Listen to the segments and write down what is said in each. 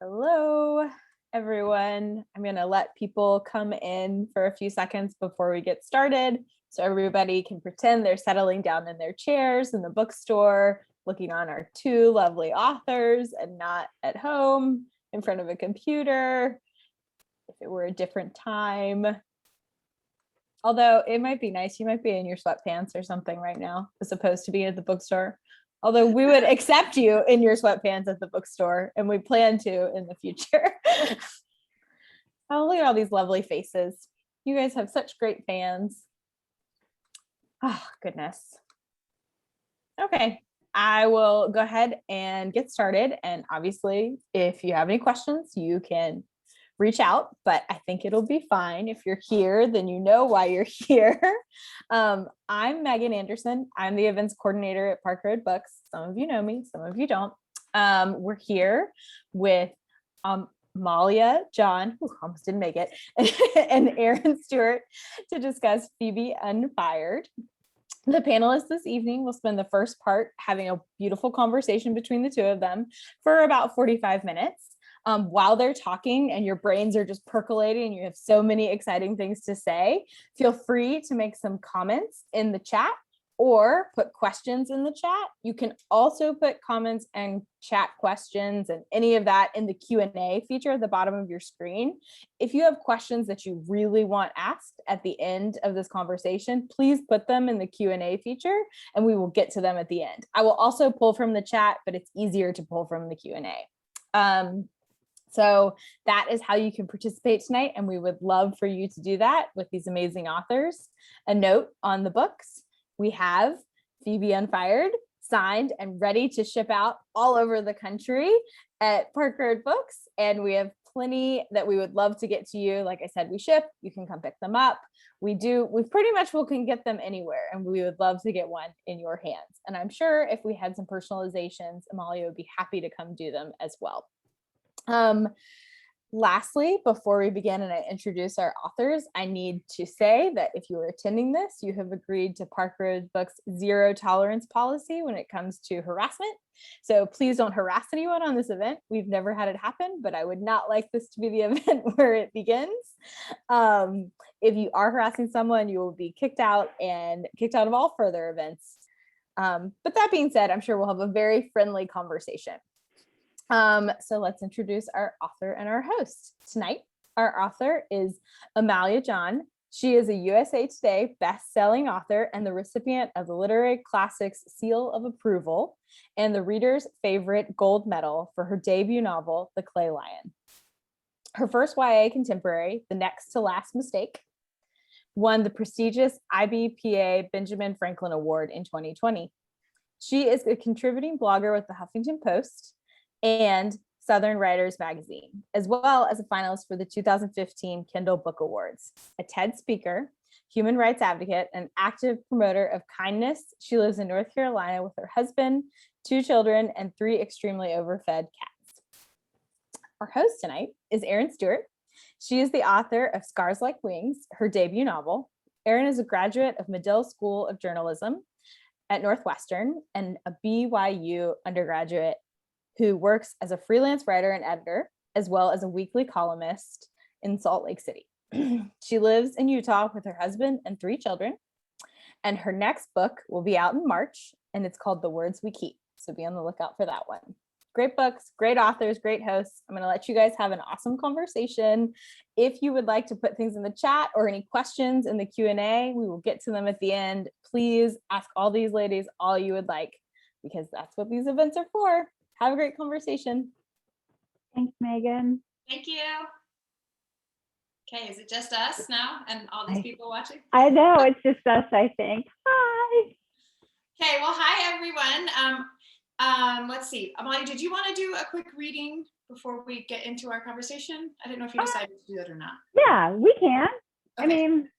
Hello, everyone. I'm going to let people come in for a few seconds before we get started so everybody can pretend they're settling down in their chairs in the bookstore, looking on our two lovely authors and not at home in front of a computer. If it were a different time. Although it might be nice, you might be in your sweatpants or something right now, as opposed to being at the bookstore. Although we would accept you in your sweatpants at the bookstore, and we plan to in the future. Oh, look at all these lovely faces. You guys have such great fans. Oh, goodness. Okay, I will go ahead and get started. And obviously, if you have any questions, you can reach out, but I think it'll be fine. If you're here, then you know why you're here. I'm Megan Anderson. I'm the events coordinator at Park Road Books. Some of you know me, some of you don't. We're here with Amalie Jahn, who almost didn't make it, and Erin Stewart to discuss Phoebe Unfired. The panelists this evening will spend the first part having a beautiful conversation between the two of them for about 45 minutes. While they're talking and your brains are just percolating and you have so many exciting things to say, feel free to make some comments in the chat or put questions in the chat. You can also put comments and chat questions and any of that in the Q&A feature at the bottom of your screen. If you have questions that you really want asked at the end of this conversation, please put them in the Q&A feature and we will get to them at the end. I will also pull from the chat, but it's easier to pull from the Q&A. So that is how you can participate tonight, and we would love for you to do that with these amazing authors. A note on the books, we have Phoebe Unfired signed and ready to ship out all over the country at Park Road Books, and we have plenty that we would love to get to you. Like I said, we ship, you can come pick them up. We pretty much can get them anywhere, and we would love to get one in your hands. And I'm sure if we had some personalizations, Amalie would be happy to come do them as well. Lastly, before we begin and I introduce our authors, I need to say that if you are attending this, you have agreed to Park Road Books' zero tolerance policy when it comes to harassment. So please don't harass anyone on this event. We've never had it happen, but I would not like this to be the event where it begins. If you are harassing someone, you will be kicked out of all further events. But that being said, I'm sure we'll have a very friendly conversation. So let's introduce our author and our host. Tonight, our author is Amalie Jahn. She is a USA Today best-selling author and the recipient of the Literary Classics Seal of Approval and the reader's favorite gold medal for her debut novel, The Clay Lion. Her first YA contemporary, The Next to Last Mistake, won the prestigious IBPA Benjamin Franklin Award in 2020. She is a contributing blogger with the Huffington Post and Southern Writers Magazine, as well as a finalist for the 2015 Kindle Book Awards. A TED speaker, human rights advocate, and active promoter of kindness, she lives in North Carolina with her husband, 2 children, and 3 extremely overfed cats. Our host tonight is Erin Stewart. She is the author of Scars Like Wings, her debut novel. Erin is a graduate of Medill School of Journalism at Northwestern and a BYU undergraduate who works as a freelance writer and editor, as well as a weekly columnist in Salt Lake City. She lives in Utah with her husband and 3 children, and her next book will be out in March, and it's called The Words We Keep, so be on the lookout for that one. Great books, great authors, great hosts. I'm going to let you guys have an awesome conversation. If you would like to put things in the chat or any questions in the Q&A, we will get to them at the end. Please ask all these ladies all you would like, because that's what these events are for. Have a great conversation. Thanks, Megan. Thank you. Okay, is it just us now and all these people watching? I know, it's just us, I think. Hi. Okay, well, hi, everyone. Let's see. Amalie, did you want to do a quick reading before we get into our conversation? I don't know if you decided to do that or not. Yeah, we can. Okay. I mean,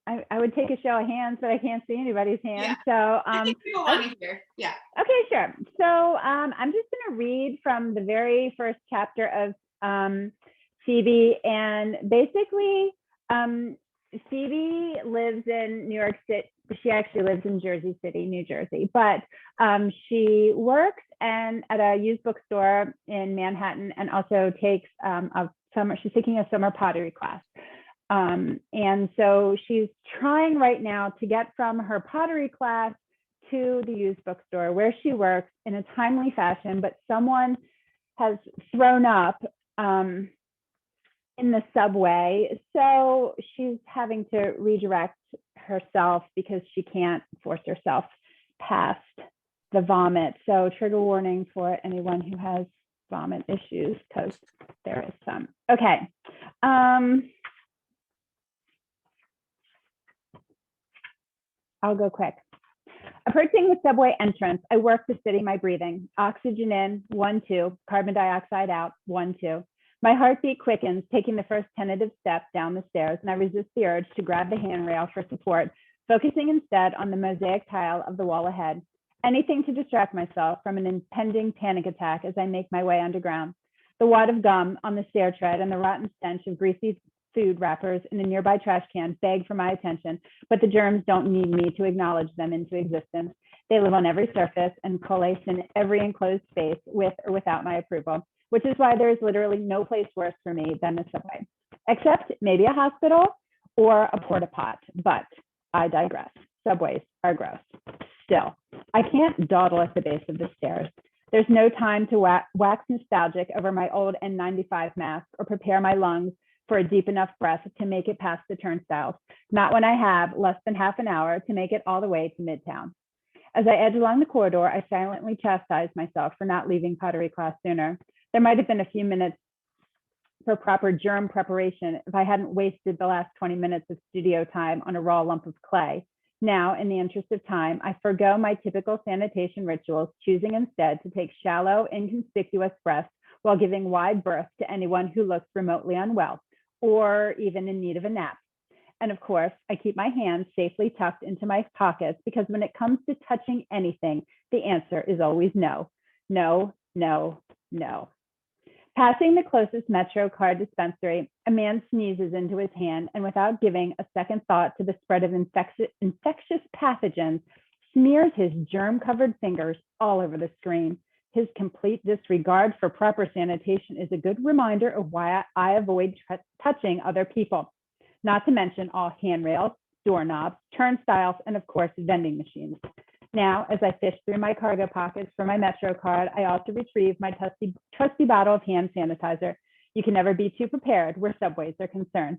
I would take a show of hands, but I can't see anybody's hands. Yeah. So I think people want to hear. Yeah. Okay, sure. So I'm just going to read from the very first chapter of Phoebe, and basically Phoebe lives in New York City. She actually lives in Jersey City, New Jersey, but she works at a used bookstore in Manhattan, and also takes she's taking a summer pottery class. And so she's trying right now to get from her pottery class to the used bookstore where she works in a timely fashion, but someone has thrown up in the subway. So she's having to redirect herself because she can't force herself past the vomit. So trigger warning for anyone who has vomit issues, because there is some. Okay. I'll go quick. Approaching the subway entrance, I work to steady my breathing. Oxygen in, 1, 2. Carbon dioxide out, 1, 2. My heartbeat quickens, taking the first tentative step down the stairs, and I resist the urge to grab the handrail for support, focusing instead on the mosaic tile of the wall ahead. Anything to distract myself from an impending panic attack as I make my way underground. The wad of gum on the stair tread and the rotten stench of greasy food wrappers in a nearby trash can beg for my attention, but the germs don't need me to acknowledge them into existence. They live on every surface and coalesce in every enclosed space with or without my approval, which is why there is literally no place worse for me than the subway, except maybe a hospital or a porta pot, but I digress. Subways are gross. Still, I can't dawdle at the base of the stairs. There's no time to wax nostalgic over my old N95 mask or prepare my lungs for a deep enough breath to make it past the turnstiles, not when I have less than half an hour to make it all the way to Midtown. As I edge along the corridor, I silently chastise myself for not leaving pottery class sooner. There might have been a few minutes for proper germ preparation if I hadn't wasted the last 20 minutes of studio time on a raw lump of clay. Now, in the interest of time, I forgo my typical sanitation rituals, choosing instead to take shallow, inconspicuous breaths while giving wide berth to anyone who looks remotely unwell or even in need of a nap. And of course, I keep my hands safely tucked into my pockets because when it comes to touching anything, the answer is always no. No, no, no. Passing the closest Metro card dispensary, a man sneezes into his hand and without giving a second thought to the spread of infectious pathogens, smears his germ-covered fingers all over the screen. His complete disregard for proper sanitation is a good reminder of why I avoid touching other people, not to mention all handrails, doorknobs, turnstiles, and of course, vending machines. Now, as I fish through my cargo pockets for my Metro card, I also retrieve my trusty bottle of hand sanitizer. You can never be too prepared where subways are concerned.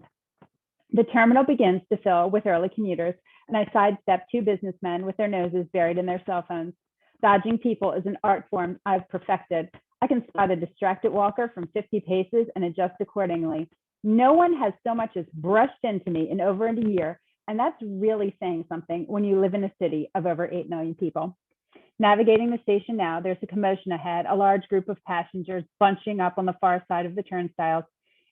The terminal begins to fill with early commuters, and I sidestep 2 businessmen with their noses buried in their cell phones. Dodging people is an art form I've perfected. I can spot a distracted walker from 50 paces and adjust accordingly. No one has so much as brushed into me in over a year, and that's really saying something when you live in a city of over 8 million people. Navigating the station now, there's a commotion ahead, a large group of passengers bunching up on the far side of the turnstiles.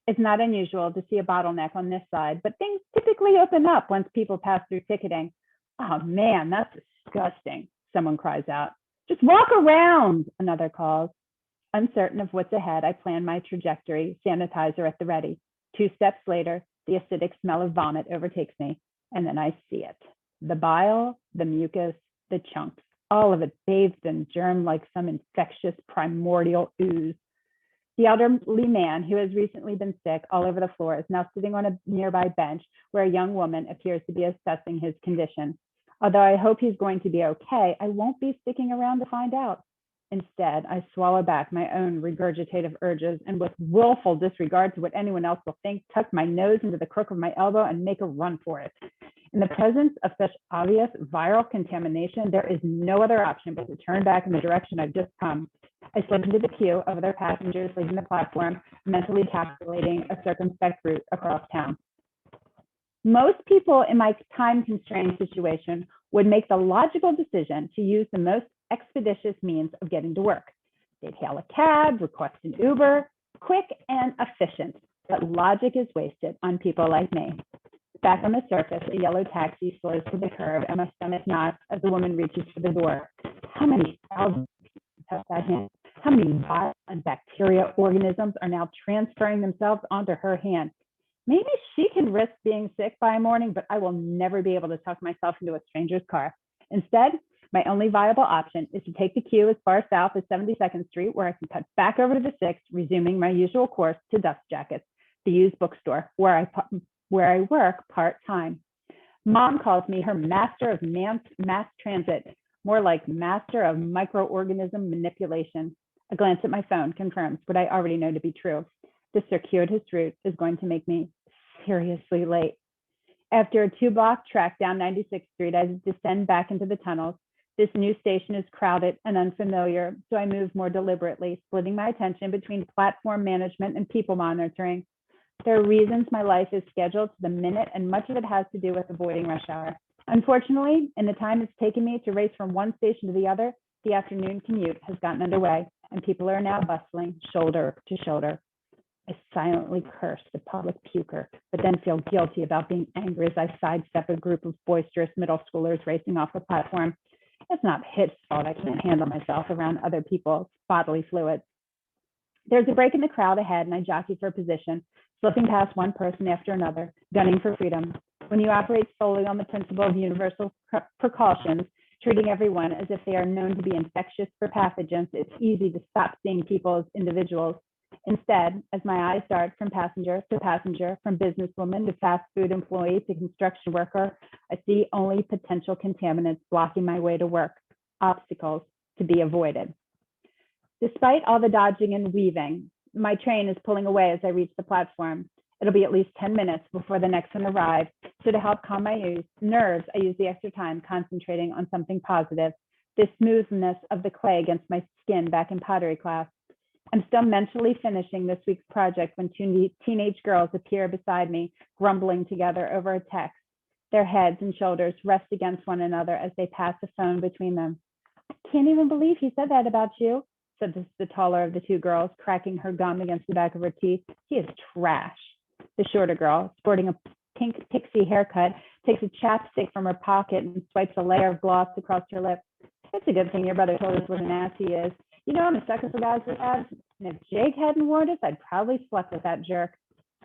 It's not unusual to see a bottleneck on this side, but things typically open up once people pass through ticketing. Oh man, that's disgusting, someone cries out. Just walk around, another calls. Uncertain of what's ahead, I plan my trajectory, sanitizer at the ready. 2 steps later, the acidic smell of vomit overtakes me, and then I see it. The bile, the mucus, the chunks, all of it bathed in germ like some infectious primordial ooze. The elderly man who has recently been sick all over the floor is now sitting on a nearby bench where a young woman appears to be assessing his condition. Although I hope he's going to be okay, I won't be sticking around to find out. Instead, I swallow back my own regurgitative urges and with willful disregard to what anyone else will think, tuck my nose into the crook of my elbow and make a run for it. In the presence of such obvious viral contamination, there is no other option but to turn back in the direction I've just come. I slip into the queue of other passengers leaving the platform, mentally calculating a circumspect route across town. Most people in my time-constrained situation would make the logical decision to use the most expeditious means of getting to work. They'd hail a cab, request an Uber, quick and efficient, but logic is wasted on people like me. Back on the surface, a yellow taxi slows to the curb and my stomach knots as the woman reaches for the door. How many thousands touch that hand? How many virus and bacteria organisms are now transferring themselves onto her hand? Maybe she can risk being sick by morning, but I will never be able to tuck myself into a stranger's car. Instead, My only viable option is to take the queue as far south as 72nd Street, where I can cut back over to the 6th, resuming my usual course to Dust Jackets, the used bookstore, where I work part-time. Mom calls me her master of mass transit, more like master of microorganism manipulation. A glance at my phone confirms what I already know to be true. The circuitous route is going to make me seriously late. After a 2-block trek down 96th Street, I descend back into the tunnels. This new station is crowded and unfamiliar, so I move more deliberately, splitting my attention between platform management and people monitoring. There are reasons my life is scheduled to the minute, and much of it has to do with avoiding rush hour. Unfortunately, in the time it's taken me to race from one station to the other, the afternoon commute has gotten underway, and people are now bustling shoulder to shoulder. I silently curse the public puker, but then feel guilty about being angry as I sidestep a group of boisterous middle schoolers racing off the platform. It's not HIT's fault I can't handle myself around other people's bodily fluids. There's a break in the crowd ahead, and I jockey for position, slipping past one person after another, gunning for freedom. When you operate solely on the principle of universal precautions, treating everyone as if they are known to be infectious for pathogens, it's easy to stop seeing people as individuals. Instead, as my eyes dart from passenger to passenger, from businesswoman to fast food employee to construction worker, I see only potential contaminants blocking my way to work, obstacles to be avoided. Despite all the dodging and weaving, my train is pulling away as I reach the platform. It'll be at least 10 minutes before the next one arrives. So to help calm my nerves, I use the extra time concentrating on something positive, the smoothness of the clay against my skin back in pottery class. I'm still mentally finishing this week's project when two teenage girls appear beside me, grumbling together over a text. Their heads and shoulders rest against one another as they pass a phone between them. I can't even believe he said that about you, said the taller of the two girls, cracking her gum against the back of her teeth. He is trash. The shorter girl, sporting a pink pixie haircut, takes a chapstick from her pocket and swipes a layer of gloss across her lip. It's a good thing your brother told us what an ass he is. You know, I'm a sucker for guys with abs, and if Jake hadn't warned us, I'd probably slept with that jerk.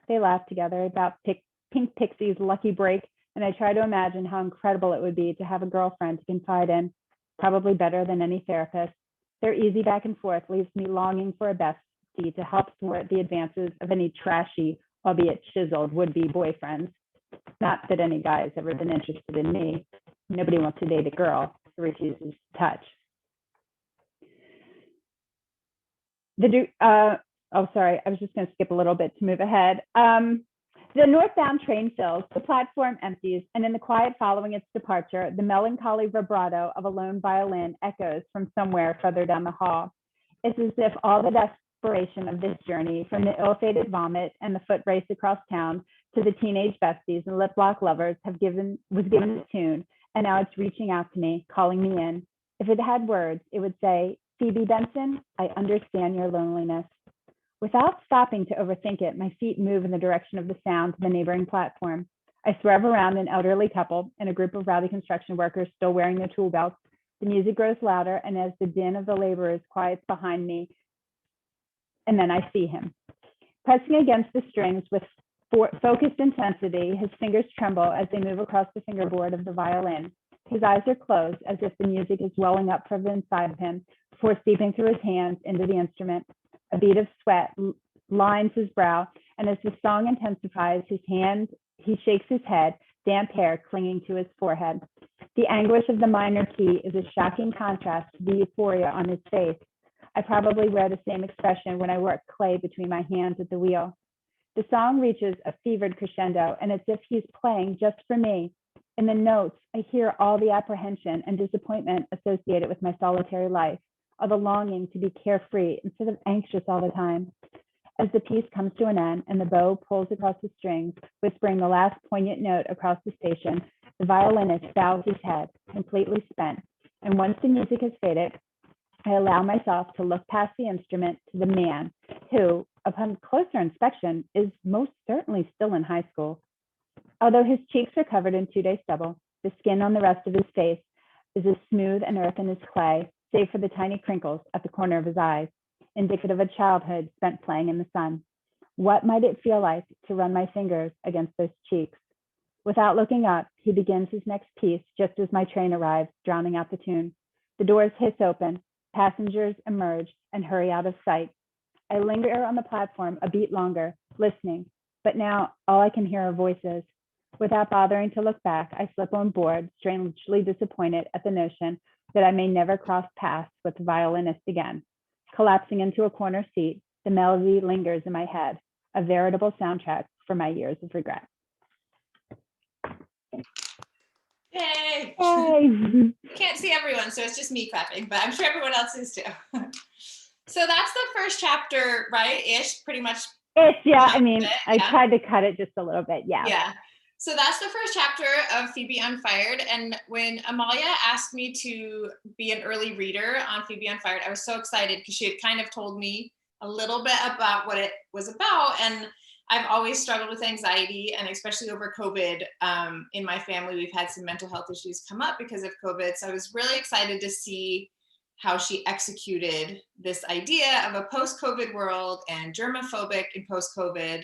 They laughed together about Pink Pixie's lucky break, and I try to imagine how incredible it would be to have a girlfriend to confide in, probably better than any therapist. Their easy back and forth leaves me longing for a bestie to help thwart the advances of any trashy, albeit chiseled, would-be boyfriends. Not that any guy has ever been interested in me. Nobody wants to date a girl who refuses to touch. Sorry, I was just going to skip a little bit to move ahead. The northbound train fills, the platform empties, and in the quiet following its departure, the melancholy vibrato of a lone violin echoes from somewhere further down the hall. It's as if all the desperation of this journey, from the ill-fated vomit and the foot race across town to the teenage besties and lip-lock lovers, was given a tune, and now it's reaching out to me, calling me in. If it had words, it would say, "Phoebe Benson, I understand your loneliness." Without stopping to overthink it, my feet move in the direction of the sound to the neighboring platform. I swerve around an elderly couple and a group of rowdy construction workers still wearing their tool belts. The music grows louder, and as the din of the laborers quiets behind me, and then I see him. Pressing against the strings with focused intensity, his fingers tremble as they move across the fingerboard of the violin. His eyes are closed as if the music is welling up from inside of him before seeping through his hands into the instrument. A bead of sweat lines his brow, and as the song intensifies, he shakes his head, damp hair clinging to his forehead. The anguish of the minor key is a shocking contrast to the euphoria on his face. I probably wear the same expression when I work clay between my hands at the wheel. The song reaches a fevered crescendo, and it's as if he's playing just for me. In the notes, I hear all the apprehension and disappointment associated with my solitary life, all the longing to be carefree instead of anxious all the time. As the piece comes to an end and the bow pulls across the strings, whispering the last poignant note across the station, the violinist bows his head, completely spent. And once the music has faded, I allow myself to look past the instrument to the man who, upon closer inspection, is most certainly still in high school. Although his cheeks are covered in 2-day stubble, the skin on the rest of his face is as smooth and earthen as clay, save for the tiny crinkles at the corner of his eyes, indicative of a childhood spent playing in the sun. What might it feel like to run my fingers against those cheeks? Without looking up, he begins his next piece just as my train arrives, drowning out the tune. The doors hiss open, passengers emerge and hurry out of sight. I linger on the platform a beat longer, listening, but now all I can hear are voices. Without bothering to look back, I slip on board, strangely disappointed at the notion that I may never cross paths with the violinist again. Collapsing into a corner seat, the melody lingers in my head, a veritable soundtrack for my years of regret. Yay! Yay! Can't see everyone, so it's just me clapping, but I'm sure everyone else is too. So that's the first chapter, right? Ish, pretty much. Ish, yeah. I mean, I tried to cut it just a little bit. Yeah. Yeah. So that's the first chapter of Phoebe Unfired. And when Amalia asked me to be an early reader on Phoebe Unfired, I was so excited because she had kind of told me a little bit about what it was about. And I've always struggled with anxiety, and especially over COVID. In my family, we've had some mental health issues come up because of COVID. So I was really excited to see how she executed this idea of a post-COVID world and germophobic in post-COVID,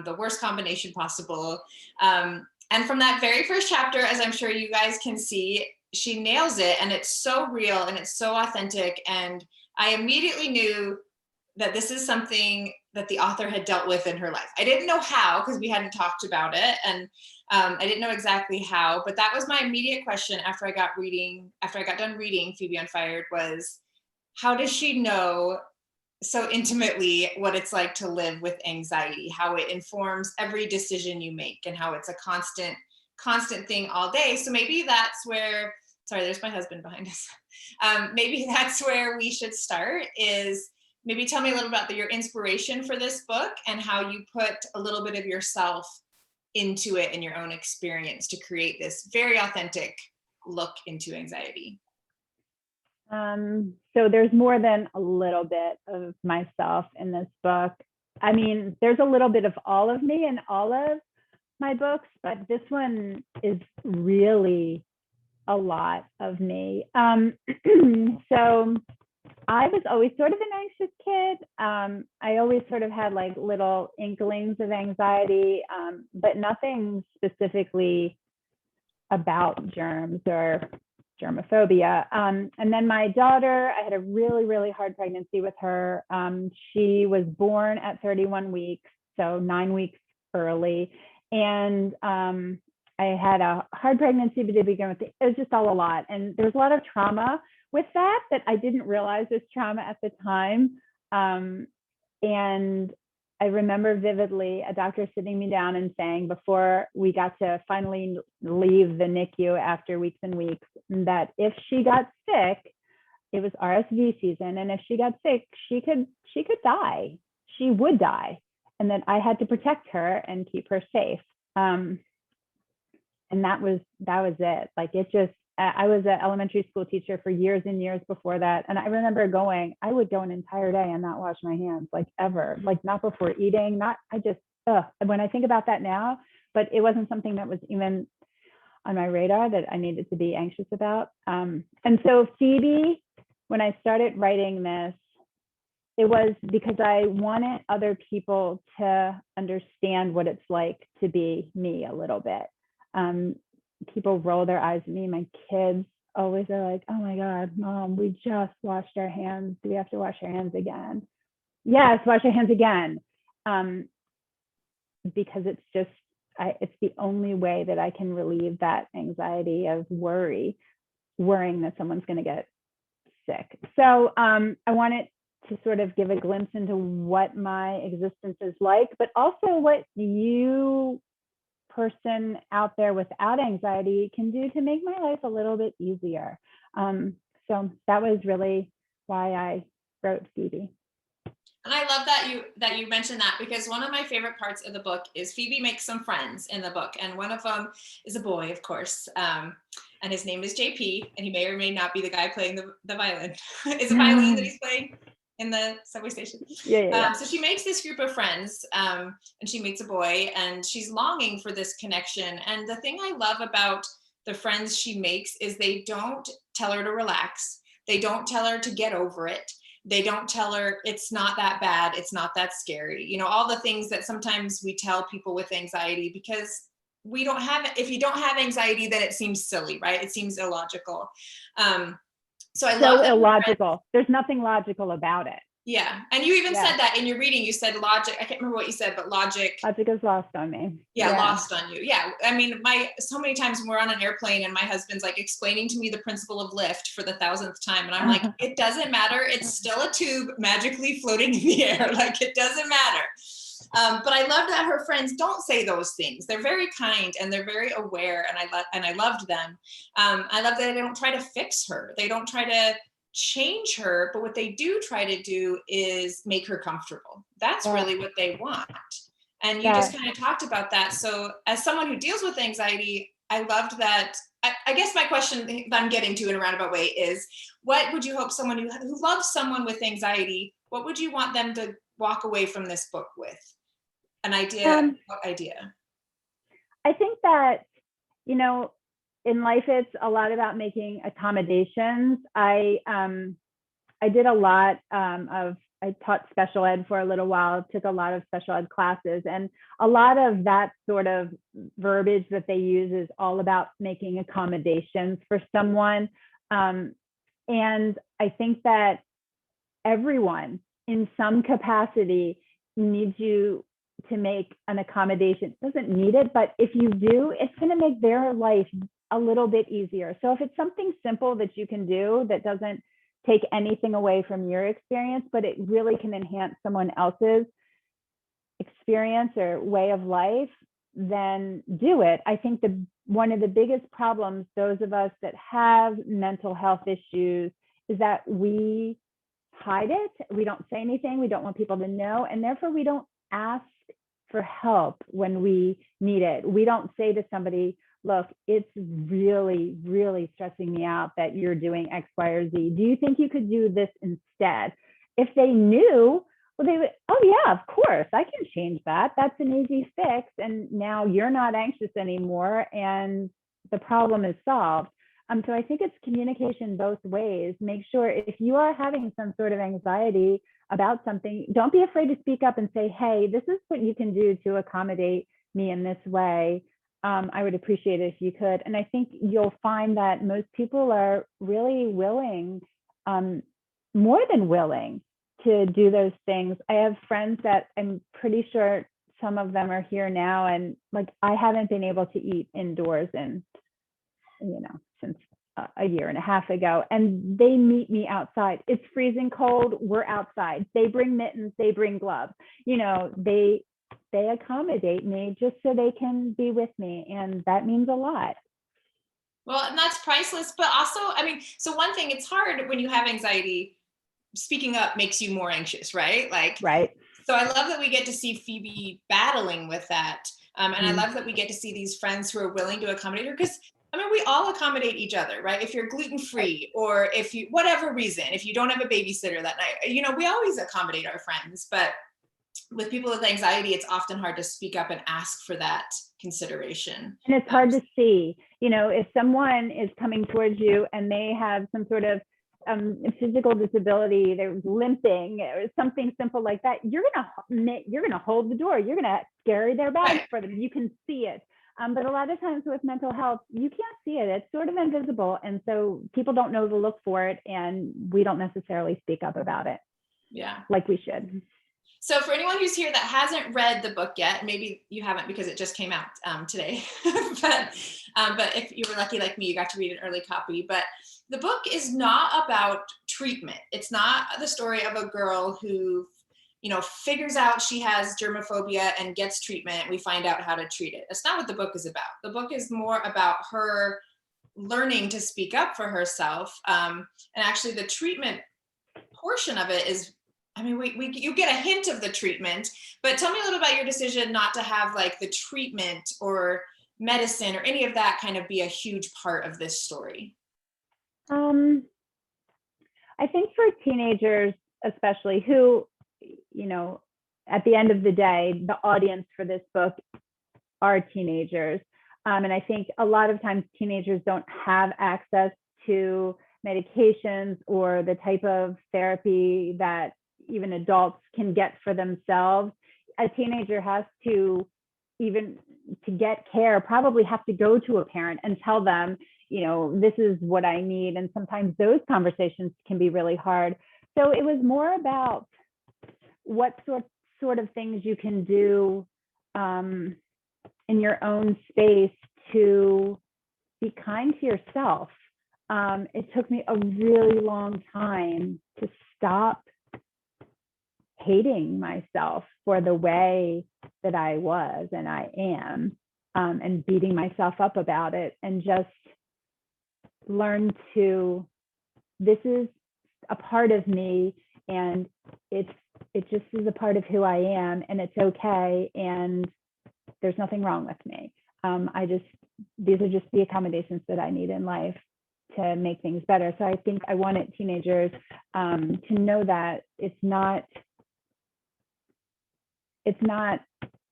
the worst combination possible. And from that very first chapter, as I'm sure you guys can see, she nails it, and it's so real and it's so authentic. And I immediately knew that this is something that the author had dealt with in her life. I didn't know how, because we hadn't talked about it, and I didn't know exactly how, but that was my immediate question after I got done reading Phoebe Unfired was, how does she know so intimately what it's like to live with anxiety, how it informs every decision you make, and how it's a constant thing all day. So maybe that's where, sorry, there's my husband behind us. Maybe that's where we should start, is maybe tell me a little about your inspiration for this book and how you put a little bit of yourself into it in your own experience to create this very authentic look into anxiety. So there's more than a little bit of myself in this book. I mean, there's a little bit of all of me in all of my books, but this one is really a lot of me. So I was always sort of an anxious kid. I always sort of had like little inklings of anxiety, but nothing specifically about germs or germophobia. And then my daughter, I had a really, really hard pregnancy with her. She was born at 31 weeks, so 9 weeks early. And I had a hard pregnancy to begin with. It was just all a lot. And there was a lot of trauma with that I didn't realize was trauma at the time. And I remember vividly a doctor sitting me down and saying, before we got to finally leave the NICU after weeks and weeks, that if she got sick, it was RSV season, and if she got sick, she could die. She would die, and that I had to protect her and keep her safe. And that was it. Like, it just, I was an elementary school teacher for years and years before that. And I remember I would go an entire day and not wash my hands, like, ever, like not before eating, when I think about that now, but it wasn't something that was even on my radar that I needed to be anxious about. And so Phoebe, when I started writing this, it was because I wanted other people to understand what it's like to be me a little bit. People roll their eyes at me. My kids always are like, "Oh my God, Mom, we just washed our hands. Do we have to wash our hands again?" Yes, wash your hands again. Because it's the only way that I can relieve that anxiety of worrying that someone's going to get sick. So I wanted to sort of give a glimpse into what my existence is like, but also what you, person out there without anxiety, can do to make my life a little bit easier. So that was really why I wrote Phoebe. And I love that you mentioned that, because one of my favorite parts of the book is Phoebe makes some friends in the book, and one of them is a boy, of course, and his name is JP, and he may or may not be the guy playing the violin. Is it violin that he's playing in the subway station? Yeah. So she makes this group of friends, and she meets a boy, and she's longing for this connection. And the thing I love about the friends she makes is they don't tell her to relax. They don't tell her to get over it. They don't tell her it's not that bad, it's not that scary. You know, all the things that sometimes we tell people with anxiety, because if you don't have anxiety, then it seems silly, right? It seems illogical. So I So love that. illogical. There's nothing logical about it. Yeah. And you even said that in your reading, you said logic. I can't remember what you said, but logic. Logic is lost on me. Yeah, lost on you. Yeah. I mean, so many times when we're on an airplane and my husband's like explaining to me the principle of lift for the 1000th time. And I'm like, it doesn't matter. It's still a tube magically floating in the air. Like, it doesn't matter. But I love that her friends don't say those things. They're very kind and they're very aware. And I loved them. I love that they don't try to fix her. They don't try to change her, but what they do try to do is make her comfortable. That's really what they want. And you just kind of talked about that. So as someone who deals with anxiety, I loved that. I guess my question that I'm getting to in a roundabout way is, what would you hope someone who loves someone with anxiety, what would you want them to walk away from this book with? An idea? What idea? I think that, you know, in life, it's a lot about making accommodations. I did a lot I taught special ed for a little while, took a lot of special ed classes, and a lot of that sort of verbiage that they use is all about making accommodations for someone. And I think that everyone in some capacity needs you to make an accommodation. Doesn't need it, but if you do, it's going to make their life a little bit easier. So if it's something simple that you can do that doesn't take anything away from your experience, but it really can enhance someone else's experience or way of life, then do it. I think one of the biggest problems, those of us that have mental health issues, is that we hide it. We don't say anything. We don't want people to know. And therefore we don't ask for help when we need it. We don't say to somebody, look, it's really, really stressing me out that you're doing X, Y, or Z. Do you think you could do this instead? If they knew, well, they would, oh yeah, of course, I can change that. That's an easy fix. And now you're not anxious anymore and the problem is solved. So I think it's communication both ways. Make sure if you are having some sort of anxiety about something, don't be afraid to speak up and say, hey, this is what you can do to accommodate me in this way. I would appreciate it if you could. And I think you'll find that most people are really willing, more than willing, to do those things. I have friends that I'm pretty sure some of them are here now, and like I haven't been able to eat indoors in, since a year and a half ago, and they meet me outside. It's freezing cold. We're outside. They bring mittens. They bring gloves. They accommodate me just so they can be with me. And that means a lot. Well, and that's priceless. But also, I mean, so one thing, it's hard when you have anxiety, speaking up makes you more anxious, right? Right. So I love that we get to see Phoebe battling with that. And I love that we get to see these friends who are willing to accommodate her, because I mean, we all accommodate each other, right? If you're gluten-free, or if you, whatever reason, if you don't have a babysitter that night, we always accommodate our friends. But with people with anxiety, it's often hard to speak up and ask for that consideration. And it's hard to see, if someone is coming towards you and they have some sort of physical disability, they're limping or something simple like that, you're gonna hold the door, you're gonna carry their bags for them. You can see it. But a lot of times with mental health, you can't see it. It's sort of invisible. And so people don't know to look for it, and we don't necessarily speak up about it. Yeah. Like we should. So for anyone who's here that hasn't read the book yet, maybe you haven't because it just came out today, but if you were lucky like me, you got to read an early copy. But the book is not about treatment. It's not the story of a girl who, figures out she has germophobia and gets treatment. We find out how to treat it. That's not what the book is about. The book is more about her learning to speak up for herself. And actually the treatment portion of it is, I mean, you get a hint of the treatment, but tell me a little about your decision not to have like the treatment or medicine or any of that kind of be a huge part of this story. I think for teenagers, especially, who, at the end of the day, the audience for this book are teenagers. And I think a lot of times teenagers don't have access to medications or the type of therapy that even adults can get for themselves. A teenager has to, even to get care, probably have to go to a parent and tell them, this is what I need. And sometimes those conversations can be really hard. So it was more about what sort of things you can do in your own space to be kind to yourself. It took me a really long time to stop hating myself for the way that I was and I am, and beating myself up about it, and just learn to, this is a part of me, and it just is a part of who I am, and it's okay, and there's nothing wrong with me. These are just the accommodations that I need in life to make things better. So I think I wanted teenagers to know that it's not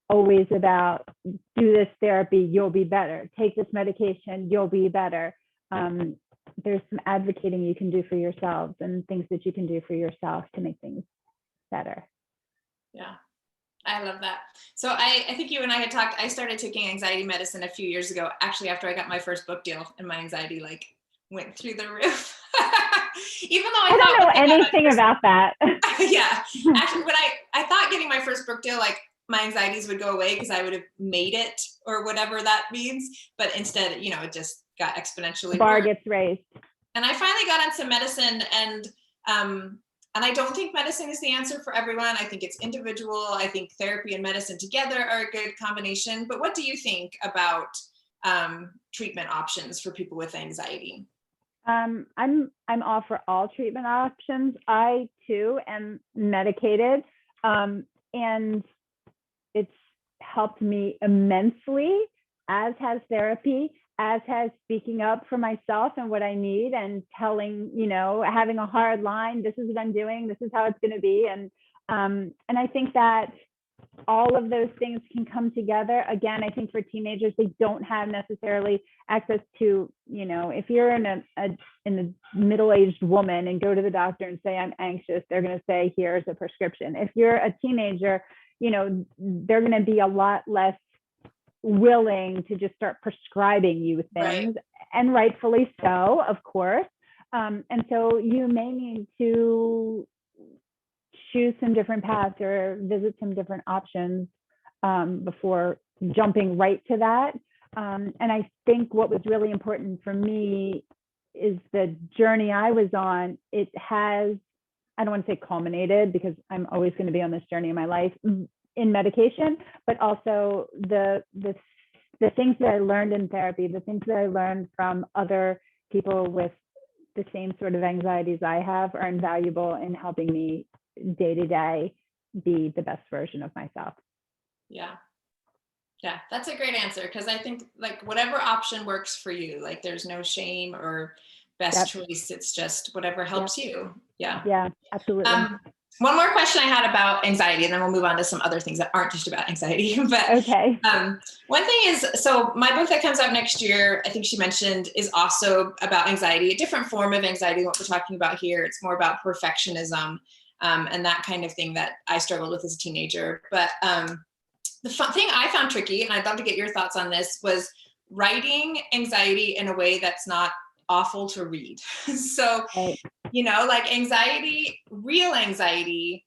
always about, do this therapy, you'll be better. Take this medication, you'll be better. There's some advocating you can do for yourselves and things that you can do for yourself to make things better. Yeah, I love that. So I think you and I had talked, I started taking anxiety medicine a few years ago, actually after I got my first book deal, and my anxiety went through the roof. Even though I don't know anything about that. Yeah, actually, when I thought getting my first book deal, my anxieties would go away because I would have made it or whatever that means. But instead, it just got exponentially. The bar gets raised. And I finally got on some medicine, and I don't think medicine is the answer for everyone. I think it's individual. I think therapy and medicine together are a good combination. But what do you think about treatment options for people with anxiety? I'm all for all treatment options. I too am medicated, and it's helped me immensely, as has therapy, as has speaking up for myself and what I need, and telling, having a hard line, this is what I'm doing, this is how it's going to be. And I think that all of those things can come together. Again, I think for teenagers, they don't have necessarily access to, if you're in a middle-aged woman and go to the doctor and say, I'm anxious, they're going to say, here's a prescription. If you're a teenager, they're going to be a lot less willing to just start prescribing you things, right. And rightfully so, of course. And so you may need to choose some different paths or visit some different options before jumping right to that. And I think what was really important for me is the journey I was on. It has, I don't want to say culminated, because I'm always going to be on this journey in my life in medication, but also the things that I learned in therapy, the things that I learned from other people with the same sort of anxieties I have, are invaluable in helping me day to day be the best version of myself. Yeah, that's a great answer, because I think whatever option works for you, there's no shame or best choice. It's just whatever helps you. Yeah, absolutely. One more question I had about anxiety, and then we'll move on to some other things that aren't just about anxiety. But okay. One thing is, so my book that comes out next year, I think she mentioned, is also about anxiety, a different form of anxiety than what we're talking about here. It's more about perfectionism and that kind of thing that I struggled with as a teenager. But the thing I found tricky, and I'd love to get your thoughts on this, was writing anxiety in a way that's not awful to read. So, anxiety, real anxiety,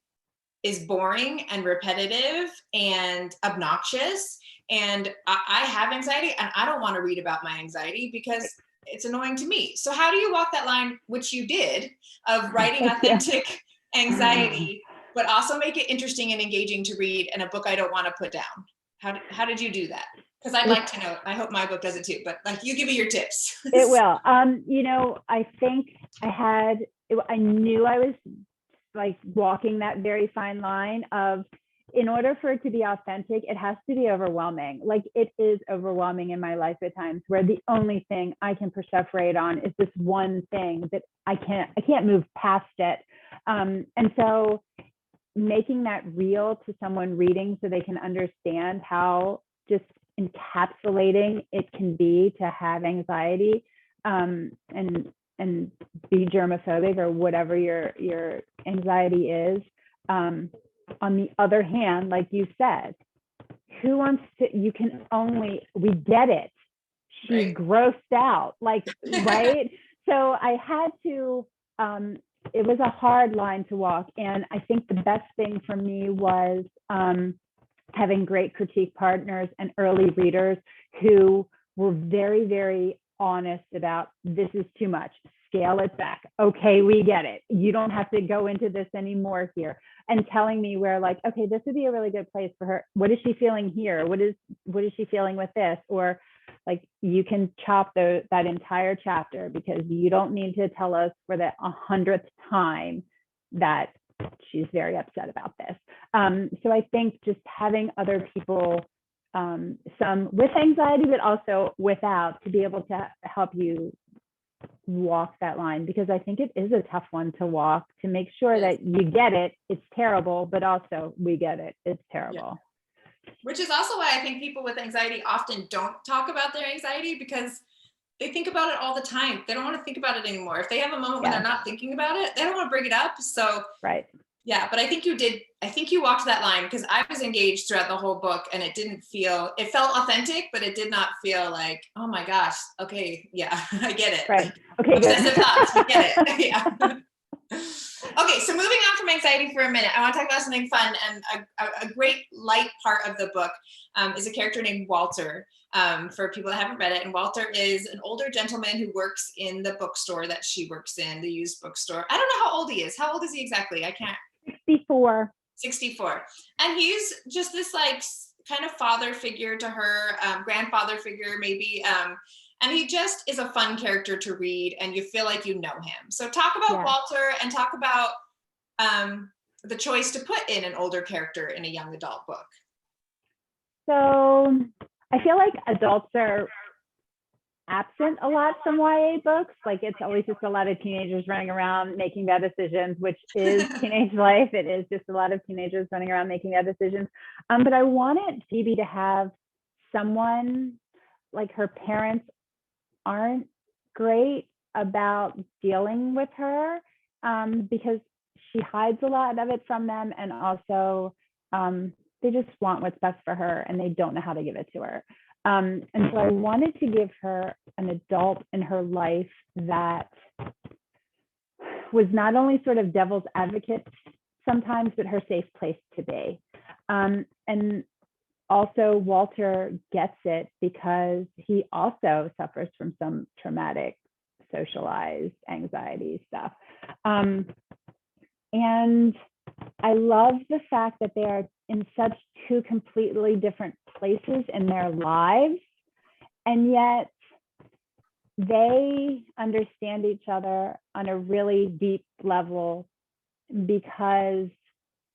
is boring and repetitive and obnoxious. And I have anxiety, and I don't want to read about my anxiety because it's annoying to me. So how do you walk that line, which you did, of writing authentic anxiety, but also make it interesting and engaging to read, and a book I don't want to put down? How did you do that? Because I'd like to know. I hope my book does it too, but you give me your tips. It will. I think I knew I was walking that very fine line of, in order for it to be authentic, it has to be overwhelming. It is overwhelming in my life at times, where the only thing I can perseverate on is this one thing that I can't move past it. And so making that real to someone reading, so they can understand how just encapsulating it can be to have anxiety, and be germophobic, or whatever your anxiety is. On the other hand, like you said, we get it. she's grossed out, like, right? So I had to, it was a hard line to walk. And I think the best thing for me was having great critique partners and early readers who were very, very honest about, this is too much, scale it back. Okay, we get it. You don't have to go into this anymore here. And telling me where, like, okay, this would be a really good place for her. What is she feeling here? What is she feeling with this? Or like, you can chop that entire chapter, because you don't need to tell us for the 100th time that she's very upset about this. So I think just having other people, some with anxiety, but also without, to be able to help you walk that line, because I think it is a tough one to walk, to make sure that you get it, it's terrible, but also we get it, it's terrible. Yeah. Which is also why I think people with anxiety often don't talk about their anxiety, because they think about it all the time. They don't want to think about it anymore. If they have a moment when they're not thinking about it, they don't want to bring it up. So right. Yeah, but I think you did. I think you walked that line, because I was engaged throughout the whole book, and it felt authentic, but it did not feel like, oh my gosh, okay, yeah, I get it. Right. Okay. Obsessive thoughts, I get it. Yeah. Okay, so moving on from anxiety for a minute, I want to talk about something fun, and a great light part of the book is a character named Walter. For people that haven't read it, and Walter is an older gentleman who works in the bookstore that she works in, the used bookstore. I don't know how old he is. How old is he exactly? I can't. 64. 64. And he's just this like kind of father figure to her, grandfather figure maybe. And he just is a fun character to read, and you feel like you know him. So talk about Walter, and talk about the choice to put in an older character in a young adult book. So I feel like adults are absent a lot from YA books. Like, it's always just a lot of teenagers running around making bad decisions, which is teenage life. It is just a lot of teenagers running around making bad decisions. But I wanted Phoebe to have someone, like, her parents aren't great about dealing with her, because she hides a lot of it from them, and also they just want what's best for her, and they don't know how to give it to her. And so I wanted to give her an adult in her life that was not only sort of devil's advocate sometimes, but her safe place to be. And also Walter gets it, because he also suffers from some traumatic socialized anxiety stuff. And I love the fact that they are in such two completely different places in their lives, and yet they understand each other on a really deep level because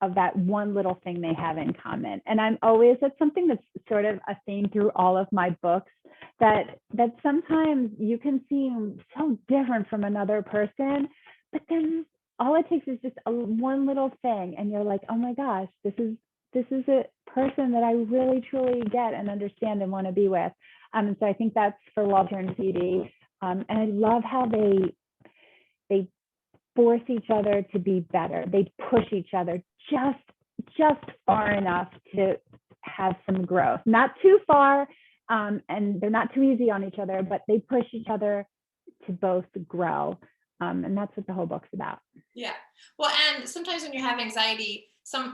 of that one little thing they have in common. And that's something that's sort of a theme through all of my books, that sometimes you can seem so different from another person, but then all it takes is just one little thing, and you're like, oh my gosh, this is a person that I really truly get and understand and want to be with. And so I think that's for Walter and Phoebe. And I love how they force each other to be better. They push each other just far enough to have some growth, not too far, and they're not too easy on each other, but they push each other to both grow. And that's what the whole book's about. Yeah. Well, and sometimes when you have anxiety,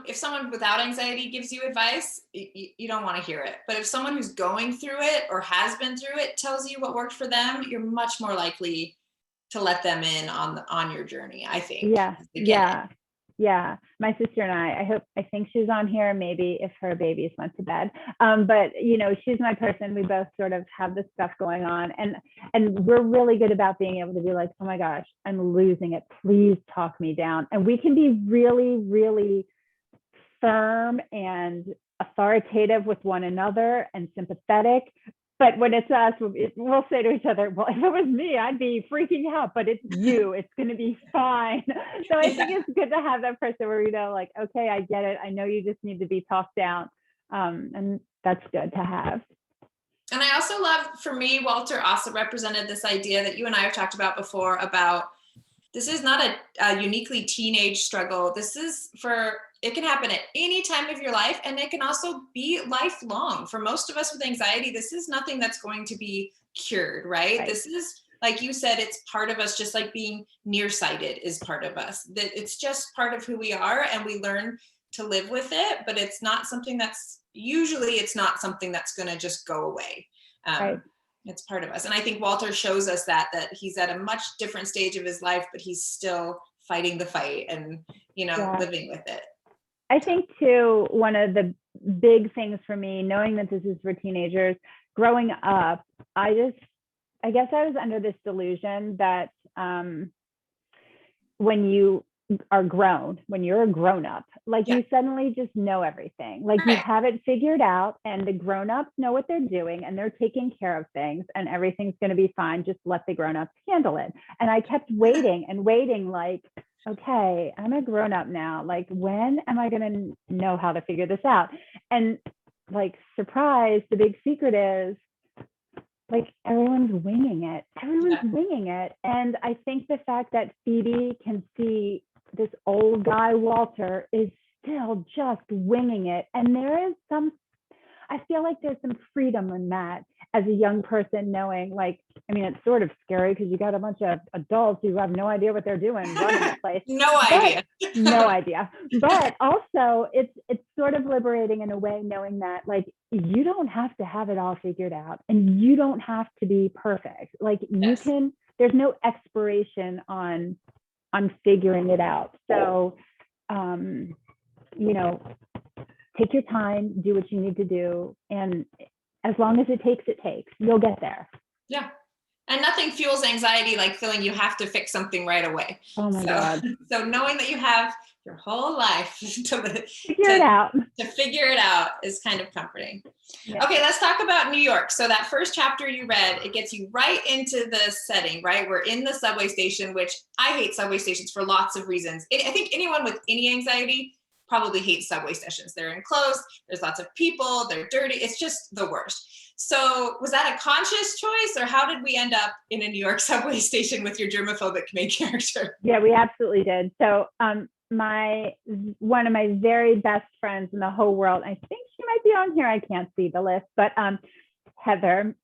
if someone without anxiety gives you advice, you don't want to hear it. But if someone who's going through it or has been through it tells you what worked for them, you're much more likely to let them in on your journey, I think. Yeah. My sister and I think she's on here, maybe if her babies went to bed. But she's my person. We both sort of have this stuff going on, and we're really good about being able to be like, oh my gosh, I'm losing it. Please talk me down. And we can be really, really firm and authoritative with one another and sympathetic. But when it's us, we'll say to each other, well, if it was me, I'd be freaking out, but it's you, it's going to be fine. So I think it's good to have that person where like, okay, I get it. I know you just need to be talked down. And that's good to have. And I also love, for me, Walter also represented this idea that you and I have talked about before, about this is not a uniquely teenage struggle. It can happen at any time of your life, and it can also be lifelong. For most of us with anxiety, this is nothing that's going to be cured, right? Right. This is, like you said, it's part of us, just like being nearsighted is part of us. That it's just part of who we are, and we learn to live with it, but it's not something that's going to just go away. Right. It's part of us. And I think Walter shows us that he's at a much different stage of his life, but he's still fighting the fight and, living with it. I think too, one of the big things for me, knowing that this is for teenagers, growing up, I guess I was under this delusion that when you are grown, when you're a grown up, like you suddenly just know everything. Like you have it figured out, and the grown-ups know what they're doing, and they're taking care of things, and everything's going to be fine. Just let the grown-ups handle it. And I kept waiting and waiting, like, okay, I'm a grown-up now. Like, when am I going to know how to figure this out? And like, surprise, the big secret is, like, everyone's winging it. Winging it. And I think the fact that Phoebe can see this old guy, Walter, is still just winging it. And I feel like there's some freedom in that as a young person, knowing, like, I mean, it's sort of scary because you got a bunch of adults who have no idea what they're doing running the place. No idea. But also it's sort of liberating in a way, knowing that, like, you don't have to have it all figured out, and you don't have to be perfect. Like, you can, there's no expiration on figuring it out. So, take your time, do what you need to do. And as long as it takes, you'll get there. Yeah. And nothing fuels anxiety like feeling you have to fix something right away. Oh my God. So knowing that you have your whole life to figure it out is kind of comforting. Yeah. Okay, let's talk about New York. So that first chapter you read, it gets you right into the setting, right? We're in the subway station, which I hate subway stations for lots of reasons. I think anyone with any anxiety probably hates subway stations. They're enclosed, there's lots of people, they're dirty. It's just the worst. So was that a conscious choice, or how did we end up in a New York subway station with your germophobic main character? Yeah, we absolutely did. So one of my very best friends in the whole world, I think she might be on here, I can't see the list, but Heather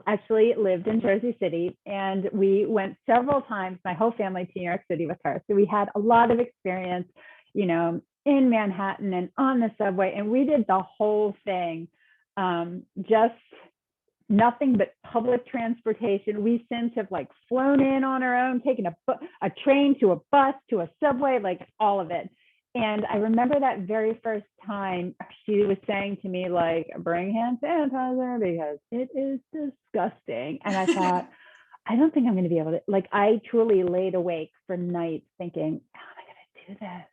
actually lived in Jersey City, and we went several times, my whole family, to New York City with her. So we had a lot of experience, in Manhattan and on the subway, and we did the whole thing. Just nothing but public transportation. We since have, like, flown in on our own, taken a train to a bus to a subway, like, all of it. And I remember that very first time she was saying to me, like, bring hand sanitizer because it is disgusting. And I thought, I don't think I'm going to be able to, like, I truly laid awake for nights thinking, how am I going to do this?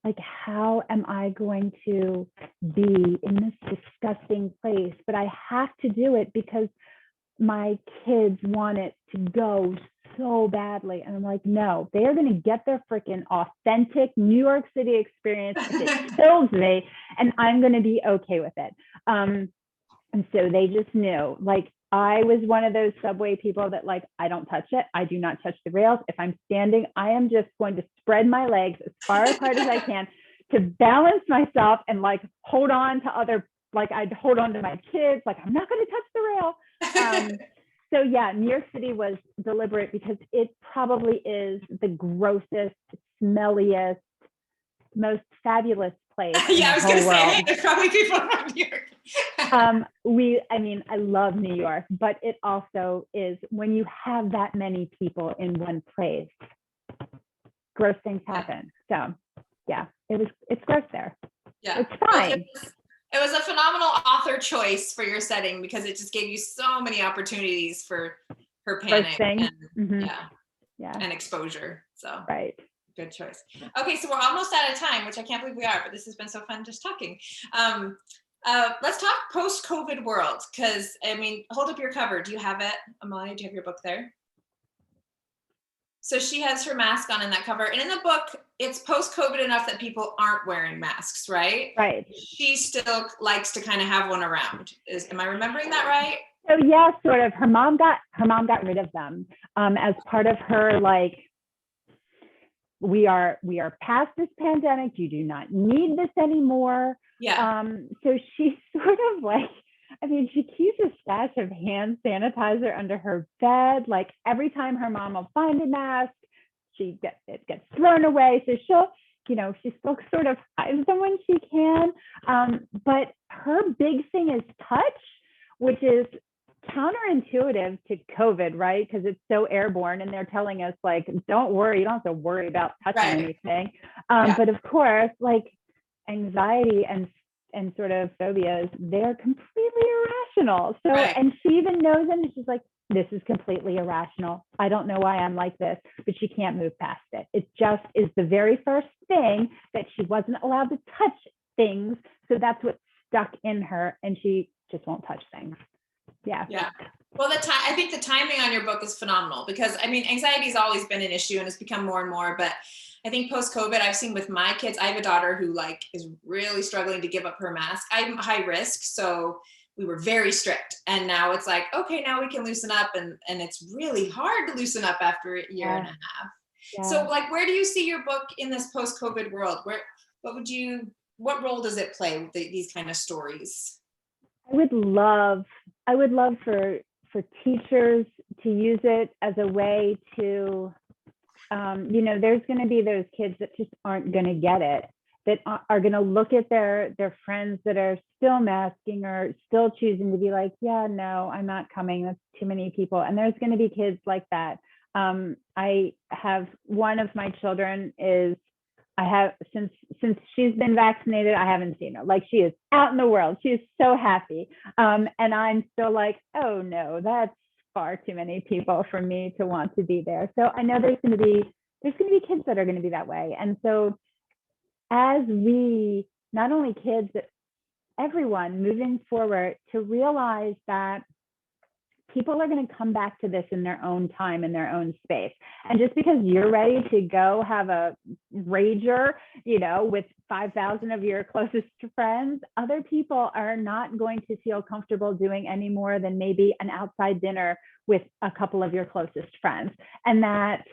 Like, how am I going to be in this disgusting place? But I have to do it because my kids want it to go so badly. And I'm like, no, they are going to get their freaking authentic New York City experience. It kills me, and I'm going to be okay with it. And so they just knew, like, I was one of those subway people that, like, I don't touch it. I do not touch the rails. If I'm standing, I am just going to spread my legs as far apart as I can to balance myself and, like, hold on to other, like, I'd hold on to my kids. Like, I'm not going to touch the rail. So yeah, New York City was deliberate because it probably is the grossest, smelliest, most fabulous place. Yeah, I was going to say, there's probably people from New York. I love New York, but it also is, when you have that many people in one place, gross things happen. So yeah, it's gross there. Yeah, it's fine. It was a phenomenal author choice for your setting because it just gave you so many opportunities for her panic and and exposure. So right. Good choice. Okay, so we're almost out of time, which I can't believe we are, but this has been so fun just talking. Let's talk post-COVID world, because, I mean, hold up your cover. Do you have it, Amalie? Do you have your book there? So she has her mask on in that cover. And in the book, it's post-COVID enough that people aren't wearing masks, right? Right. She still likes to kind of have one around. Am I remembering that right? So yeah, sort of. Her mom got rid of them as part of her, like, we are past this pandemic. You do not need this anymore. Yeah. So she sort of, like, I mean, she keeps a stash of hand sanitizer under her bed. Like every time her mom will find a mask, it gets thrown away. So she still sort of hides them when she can. But her big thing is touch, which is counterintuitive to COVID, right? Because it's so airborne, and they're telling us like, don't worry, you don't have to worry about touching anything. But of course, like anxiety and sort of phobias, they're completely irrational. So, and she even knows it, and she's like, this is completely irrational. I don't know why I'm like this, but she can't move past it. It just is the very first thing that she wasn't allowed to touch things. So that's what stuck in her, and she just won't touch things. Yeah. Well, I think the timing on your book is phenomenal, because I mean, anxiety has always been an issue and it's become more and more, but I think post-COVID, I've seen with my kids, I have a daughter who like is really struggling to give up her mask. I'm high risk, so we were very strict. And now it's like, okay, now we can loosen up, and it's really hard to loosen up after a year and a half. Yeah. So like, where do you see your book in this post-COVID world? What role does it play with these kind of stories? I would love for teachers to use it as a way to, there's going to be those kids that just aren't going to get it, that are going to look at their friends that are still masking or still choosing to be like, yeah, no, I'm not coming. That's too many people. And there's going to be kids like that. I have one of my children since she's been vaccinated, I haven't seen her. Like, she is out in the world. She is so happy. And I'm still like, oh no, that's far too many people for me to want to be there. So I know there's going to be kids that are going to be that way. And so as we, not only kids, but everyone moving forward, to realize that people are going to come back to this in their own time, in their own space. And just because you're ready to go have a rager, with 5,000 of your closest friends, other people are not going to feel comfortable doing any more than maybe an outside dinner with a couple of your closest friends. And that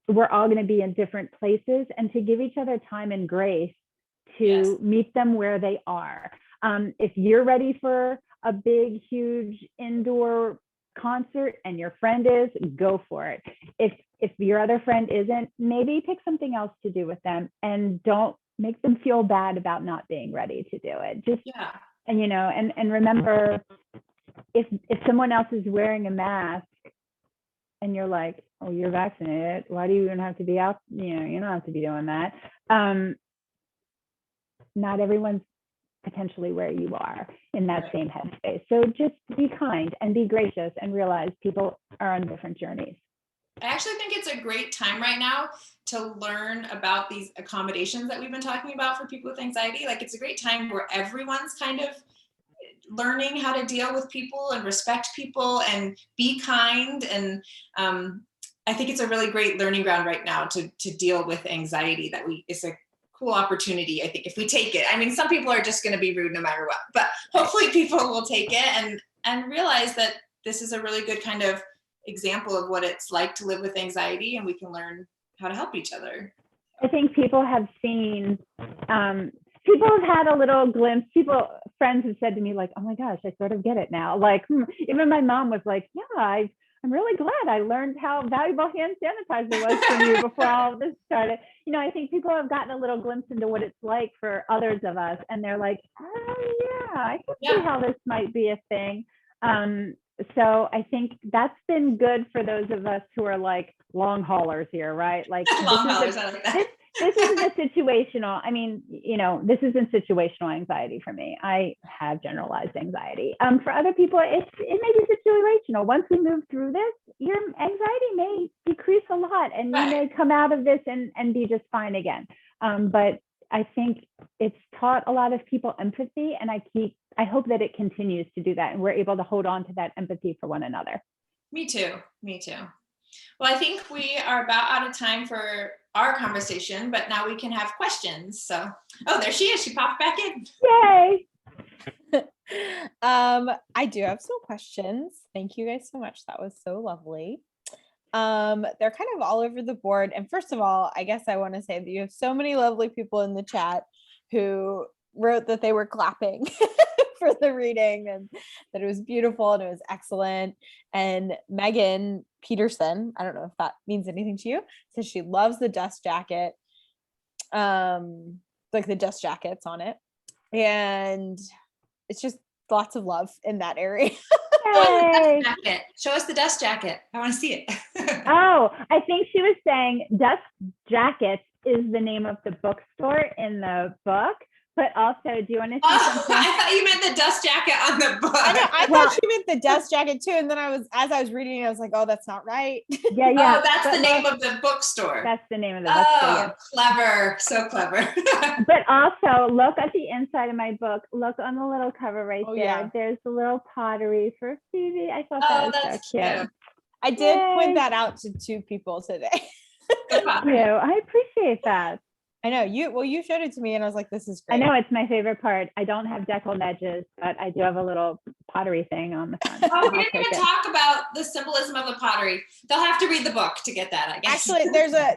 we're all going to be in different places, and to give each other time and grace to meet them where they are. If you're ready for a big, huge indoor concert and your friend is, go for it. If your other friend isn't, maybe pick something else to do with them, and don't make them feel bad about not being ready to do it. And remember, if someone else is wearing a mask and you're like, oh, you're vaccinated, why do you even have to be out? You don't have to be doing that. Not everyone's potentially where you are in that same headspace. So just be kind and be gracious, and realize people are on different journeys. I actually think it's a great time right now to learn about these accommodations that we've been talking about for people with anxiety. Like, it's a great time where everyone's kind of learning how to deal with people and respect people and be kind. And I think it's a really great learning ground right now to deal with anxiety. It's a cool opportunity, I think, if we take it. I mean, some people are just going to be rude no matter what, but hopefully people will take it and realize that this is a really good kind of example of what it's like to live with anxiety, and we can learn how to help each other. I think people have seen, people have had a little glimpse. Friends have said to me like, oh my gosh, I sort of get it now. Like, even my mom was like, yeah, I'm really glad I learned how valuable hand sanitizer was from you before all of this started. I think people have gotten a little glimpse into what it's like for others of us, and they're like, oh yeah, I can see how this might be a thing. So I think that's been good for those of us who are like long haulers here, right? Like, this isn't a situational, this isn't situational anxiety for me. I have generalized anxiety. For other people, it may be situational. Once we move through this, your anxiety may decrease a lot, and you may come out of this and be just fine again. But I think it's taught a lot of people empathy, and I hope that it continues to do that, and we're able to hold on to that empathy for one another. Me too. Well, I think we are about out of time for our conversation, but now we can have questions. So, there she is. She popped back in. Yay. I do have some questions. Thank you guys so much. That was so lovely. They're kind of all over the board. And first of all, I guess I want to say that you have so many lovely people in the chat who wrote that they were clapping for the reading, and that it was beautiful and it was excellent. And Megan Peterson, I don't know if that means anything to you, says she loves the dust jacket, like the dust jackets on it. And it's just lots of love in that area. Yay. Show us the dust jacket. I want to see it. Oh, I think she was saying Dust Jackets is the name of the bookstore in the book. But also, do you want to see something? I thought you meant the dust jacket on the book. I thought she meant the dust jacket too. And then as I was reading it, I was like, oh, that's not right. Yeah. Oh, that's the name of the bookstore. That's the name of the bookstore. Oh, clever. So clever. But also, look at the inside of my book. Look on the little cover right there. Yeah. There's the little pottery for Phoebe. I thought that was so cute. I did point that out to 2 people today. Thank you. I appreciate that. I know you showed it to me and I was like, this is great. I know it's my favorite part. I don't have deckled edges, but I do have a little pottery thing on the front. Oh, we didn't even talk about the symbolism of the pottery. They'll have to read the book to get that, I guess. Actually,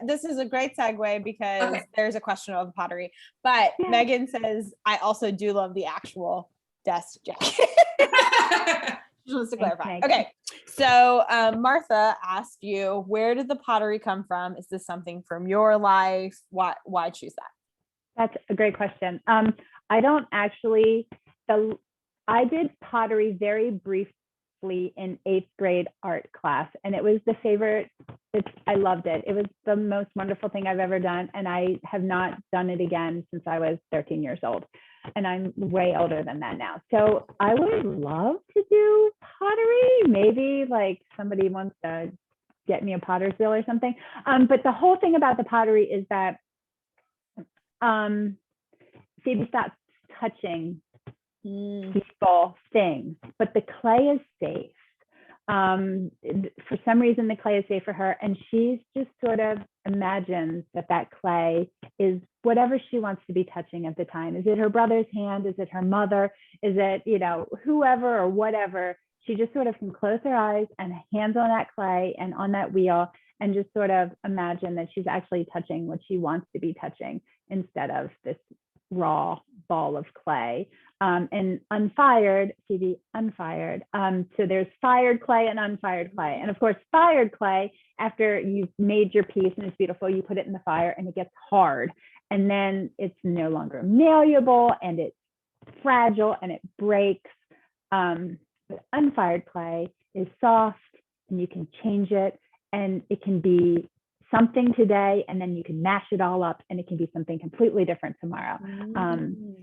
this is a great segue because there's a question of pottery. But Megan says, I also do love the actual dust jacket. Just to clarify. Okay. So Martha asked you, where did the pottery come from? Is this something from your life? Why choose that? That's a great question. I don't actually, I did pottery very briefly in 8th grade art class, and it was the favorite. I loved it. It was the most wonderful thing I've ever done. And I have not done it again since I was 13 years old. And I'm way older than that now. So I would love to do pottery. Maybe like somebody wants to get me a potter's wheel or something. But the whole thing about the pottery is that Phoebe stops touching people, things, but the clay is safe. For some reason, the clay is safe for her, and she's just sort of imagines that clay is whatever she wants to be touching at the time. Is it her brother's hand? Is it her mother? Is it, whoever or whatever? She just sort of can close her eyes and hands on that clay and on that wheel and just sort of imagine that she's actually touching what she wants to be touching instead of this raw ball of clay. And unfired, Phoebe Unfired. So there's fired clay and unfired clay. And of course, fired clay, after you've made your piece and it's beautiful, you put it in the fire and it gets hard. And then it's no longer malleable and it's fragile and it breaks. But unfired clay is soft and you can change it and it can be something today, and then you can mash it all up and it can be something completely different tomorrow.